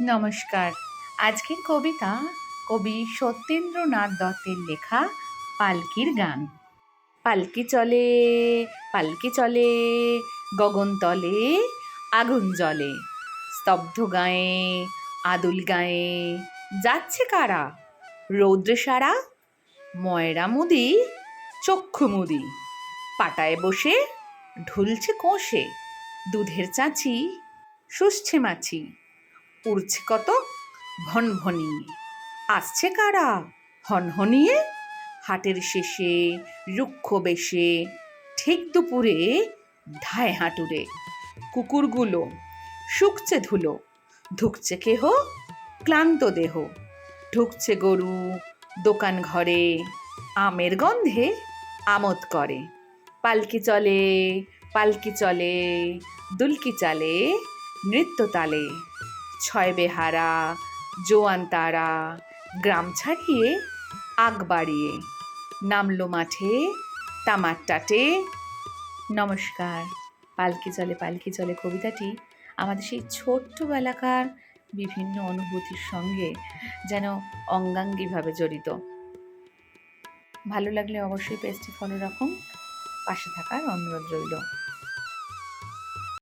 নমস্কার। আজকের কবিতা কবি সত্যেন্দ্রনাথ দত্তের লেখা পালকির গান। পালকি চলে, পালকি চলে, গগন তলে আগুন জ্বলে, স্তব্ধ গায়ে আদুল গায়ে যাচ্ছে কারা, রৌদ্রে সারা ময়রা মুদি চক্ষু মুদি, পাটায় বসে ঢুলছে কোষে দুধের চাঁচি, শুষছে মাছি, উড়ছে কত ভনভনিয়ে, আসছে কারা হনহনিয়ে, হাটের শেষে রুক্ষ বেশে ঠিক দুপুরে ধায় হাঁটুরে, কুকুরগুলো শুকছে ধুলো, ধুকছে কেহ ক্লান্ত দেহ, ঢুকছে গরু দোকান ঘরে, আমের গন্ধে আমোদ করে, পালকি চলে, পালকি চলে, দুলকি চালে নৃত্য তালে, ছয় বেহারা জোয়ান তারা গ্রাম ছাড়িয়ে আগ বাড়িয়ে নামলো মাঠে তামার টাটে। নমস্কার। পালকি চলে কবিতাটি আমাদের সেই ছোট্টবেলাকার বিভিন্ন অনুভূতির সঙ্গে যেন অঙ্গাঙ্গিভাবে জড়িত। ভালো লাগলে অবশ্যই পেজটি ফলো রাখুন, পাশে থাকার অনুরোধ রইল।